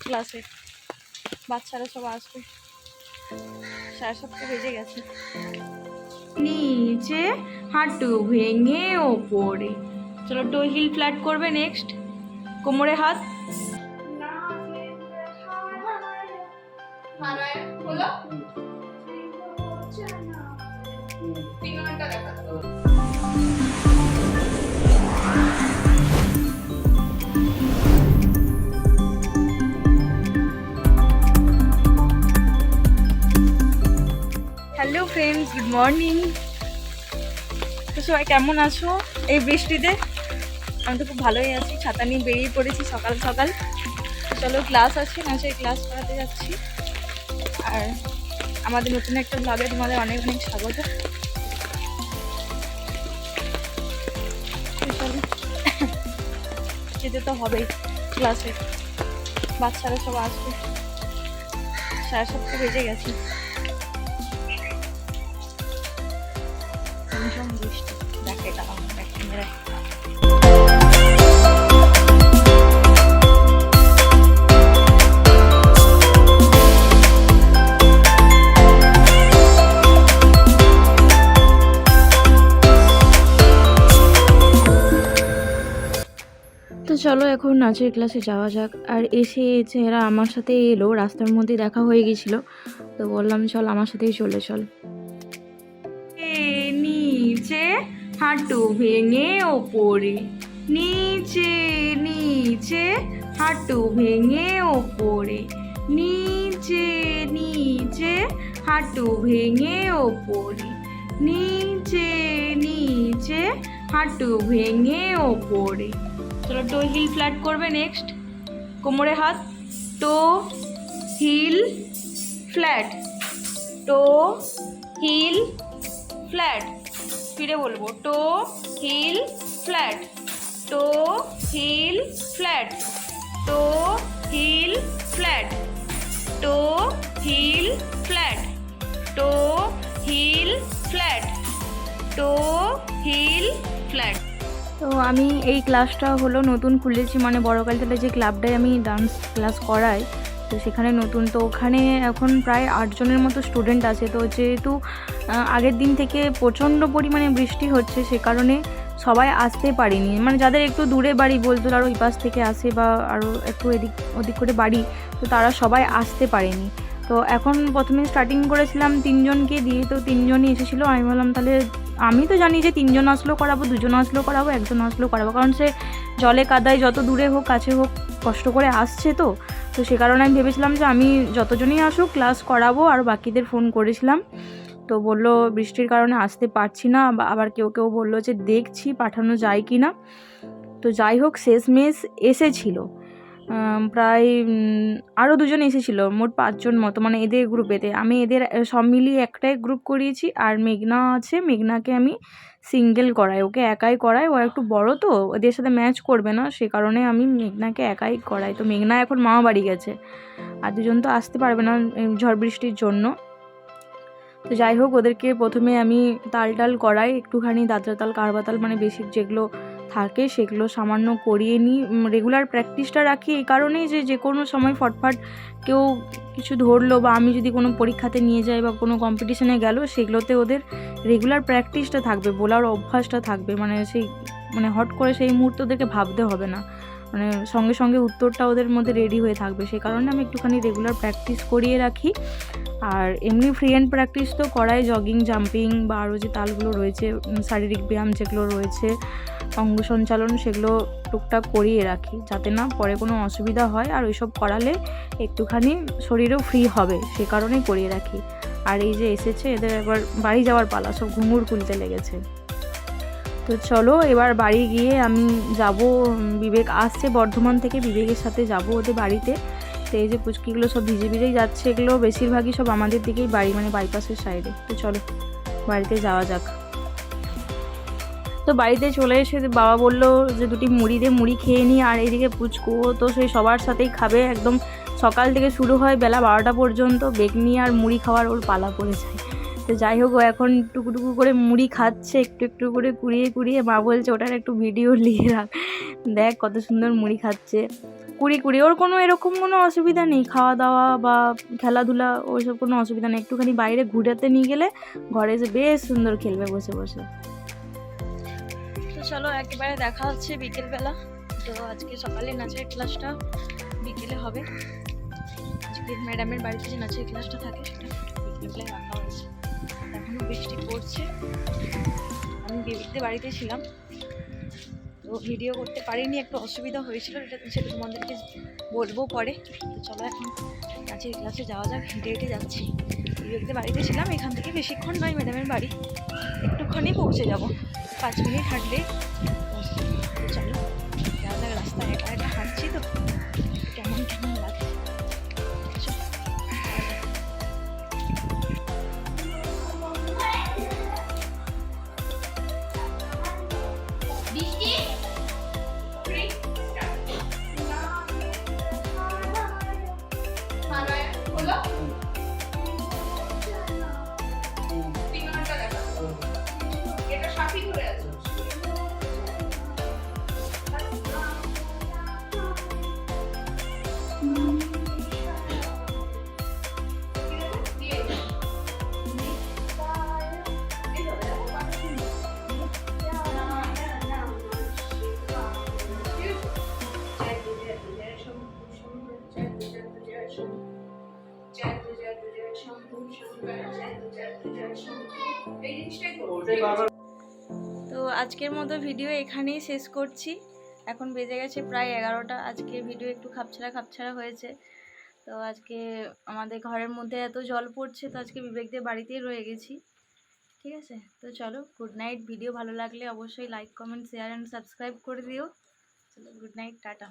ক্লাসে বাচ্চারা সব আসবে, 7:30 বেজে গেছে। নিচে হাঁটু ভেঙে ওপরে, চলো টো হিল ফ্ল্যাট করবে। নেক্সট কোমরে হাত, হ্যালো ফ্রেন্ডস, গুড মর্নিং। তো সবাই কেমন আছো এই বৃষ্টিতে? আমি তো খুব ভালোই আছি, ছাতা নিয়ে বেরিয়ে পড়েছি সকাল সকাল। চলো ক্লাস আছে, নাচের ক্লাস করাতে যাচ্ছি। আর আমাদের নতুন একটা ব্লগে তোমাদের অনেক অনেক স্বাগত। যেতে তো হবেই ক্লাসে, বাচ্চারা সব আসবে, 7:30 বেজে গেছে। বৃষ্টি দেখে গেলাম ক্যামেরায়। তো চলো এখন নাচের ক্লাসে যাওয়া যাক। আর এসে এরা আমার সাথে এলো, রাস্তার মধ্যে দেখা হয়ে গেছিলো, তো বললাম চল আমার সাথেই চলে চল। নিচে হাঁটু ভেঙে ওপরে, নিচে নিচে হাঁটু ভেঙে ওপরে, নিচে নিচে হাঁটু ভেঙে ওপরে, নিচে নিচে হাঁটু ভেঙে ওপরে। চলো টো হিল ফ্ল্যাট করবে। নেক্সট কোমরে হাত, টো হিল ফ্ল্যাট, টো হিল ফ্ল্যাট। ফিরে বলবো, টো হিল ফ্ল্যাট, টো হিল ফ্ল্যাট, টো হিল ফ্ল্যাট, টো হিল ফ্ল্যাট, টো হিল ফ্ল্যাট, টো হিল ফ্ল্যাট। তো আমি এই ক্লাসটা হলো নতুন খুলেছি, মানে বড়কালতলায় যে ক্লাবটায় আমি ডান্স ক্লাস করাই, তো সেখানে নতুন। তো ওখানে এখন প্রায় 8 জনের মতো স্টুডেন্ট আছে। তো যেহেতু আগের দিন থেকে প্রচণ্ড পরিমাণে বৃষ্টি হচ্ছে, সে কারণে সবাই আসতে পারেনি। মানে যাদের একটু দূরে বাড়ি, বলতো আরও ওই পাশ থেকে আসে বা আরও একটু এদিক ওদিক করে বাড়ি, তো তারা সবাই আসতে পারেনি। তো এখন প্রথমে স্টার্টিং করেছিলাম 3 জনকে দিয়ে, তো 3 জনই এসেছিলো। আমি বললাম তাহলে, আমি তো জানি যে 3 জন আসলেও করাবো, 2 জন আসলেও করাবো, 1 জন আসলেও করাবো, কারণ সে জলে কাদায় যত দূরে হোক কাছে হোক কষ্ট করে আসছে। তো সে কারণে আমি ভেবেছিলাম যে আমি যতজনই আসুক ক্লাস করাবো। আর বাকিদের ফোন করেছিলাম, তো বললো বৃষ্টির কারণে আসতে পারছি না। আবার কেউ কেউ বললো যে দেখছি পাঠানো যায় কি না। তো যাই হোক, শেষমেশ এসেছিলো প্রায় আরও 2 জন এসেছিলো, মোট 5 জন মতো, মানে এদের গ্রুপেতে। আমি এদের সব মিলিয়ে একটাই গ্রুপ করিয়েছি। আর মেঘনা আছে, মেঘনাকে আমি সিঙ্গেল করাই, ওকে একাই করাই। ও একটু বড় তো, ওদের সাথে ম্যাচ করবে না, সে কারণে আমি মেঘনাকে একাই করাই। তো মেঘনা এখন মামা বাড়ি গেছে, আর 2 জন তো আসতে পারবে না ঝড় বৃষ্টির জন্য। তো যাই হোক, ওদেরকে প্রথমে আমি তাল টাল করাই, একটুখানি দাদরা তাল, কারবা তাল, মানে বেসিক যেগুলো থাকে সেগুলো সামান্য করিয়ে নিই। রেগুলার প্র্যাকটিসটা রাখি এই কারণেই যে কোনো সময় ফটফট কেউ কিছু ধরলো, বা আমি যদি কোনো পরীক্ষাতে নিয়ে যাই বা কোনো কম্পিটিশানে গেল, সেগুলোতে ওদের রেগুলার প্র্যাকটিসটা থাকবে, বলার অভ্যাসটা থাকবে। মানে হট করে সেই মুহূর্তে ওদেরকে ভাবতে হবে না, মানে সঙ্গে সঙ্গে উত্তরটা ওদের মধ্যে রেডি হয়ে থাকবে। সেই কারণে আমি একটুখানি রেগুলার প্র্যাকটিস করিয়ে রাখি। আর এমনি ফ্রি হ্যান্ড প্র্যাকটিস তো করাই, জগিং, জাম্পিং বা আরও যে তালগুলো রয়েছে, শারীরিক ব্যায়াম যেগুলো রয়েছে, অঙ্গ সঞ্চালন, সেগুলো টুকটাক করিয়ে রাখি, যাতে না পরে কোনো অসুবিধা হয়। আর ওইসব করালে একটুখানি শরীরও ফ্রি হবে, সে কারণেই করিয়ে রাখি। আর এই যে এসেছে, এদের এবার বাড়ি যাওয়ার পালা, সব ঘুঙুর খুলতে লেগেছে। তো চলো এবার বাড়ি গিয়ে আমি যাব, বিবেক আসছে বর্ধমান থেকে, বিবেকের সাথে যাব ওদের বাড়িতে। তো এই যে পুচকিগুলো সব ভিজে ভিজেই যাচ্ছে, এগুলো বেশিরভাগই সব আমাদের দিকেই বাড়ি, মানে বাইপাসের সাইডে। তো চলো বাড়িতে যাওয়া যাক। তো বাড়িতে চলে এসে বাবা বললো যে 2টি মুড়ি দে, মুড়ি খেয়ে নিই। আর এইদিকে পুচকু তো সেই সবার সাথেই খাবে, একদম সকাল থেকে শুরু হয় বেলা 12টা পর্যন্ত বেগনি আর মুড়ি খাওয়ার ওর পালা পড়ে যায়। তো যাই হোক, ও এখন টুকুটুকু করে মুড়ি খাচ্ছে, একটু একটু করে কুড়িয়ে কুড়িয়ে। মা বলছে ওটার একটু ভিডিও নিয়ে রাখ, দেখ কত সুন্দর মুড়ি খাচ্ছে। কুড়ি কুড়ি, ওর কোনো এরকম কোনো অসুবিধা নেই, খাওয়া দাওয়া বা খেলাধুলা ওইসব কোনো অসুবিধা নেই। একটুখানি বাইরে ঘুরাতে নিয়ে গেলে ঘরে এসে বেশ সুন্দর খেলবে বসে বসে। তো চলো একেবারে দেখা হচ্ছে বিকেলবেলা। তো আজকে সকালে নাচের ক্লাসটা বিকেলে হবে। আজকে ম্যাডামের বাড়িতে যে নাচের ক্লাসটা থাকে সেটা বিকেলবেলায় রাখা হয়েছে। এখনও বৃষ্টি পড়ছে। আমি বিবেকদের বাড়িতে ছিলাম, তো ভিডিও করতে পারিনি, একটু অসুবিধা হয়েছিল, সেটা তোমাদেরকে বলবো পরে। তো চলো এখন নাচের ক্লাসে যাওয়া যাক। হেঁটে হেঁটে যাচ্ছি, বিবেকদের বাড়িতে ছিলাম, এখান থেকে বেশিক্ষণ নয় ম্যাডামের বাড়ি, একটুখানি পৌঁছে যাব, 5 মিনিট হাঁটলে। তো চলো যাওয়া যাক। রাস্তায় একা একা হাঁটছি তো কেমন কেমন লাগে। তো আজকের মতো ভিডিও এখানেই শেষ করছি। এখন বেজে গেছে প্রায় 11টা। আজকে ভিডিও একটু খাপছাড়া খাপছাড়া হয়েছে। তো আজকে আমাদের ঘরের মধ্যে এত জল পড়ছে, তো আজকে বিবেকদের বাড়িতেই রয়ে গেছি। ঠিক আছে, তো চলো গুড নাইট। ভিডিও ভালো লাগলে অবশ্যই like comment share and subscribe করে দিও। চলো গুড নাইট, টাটা।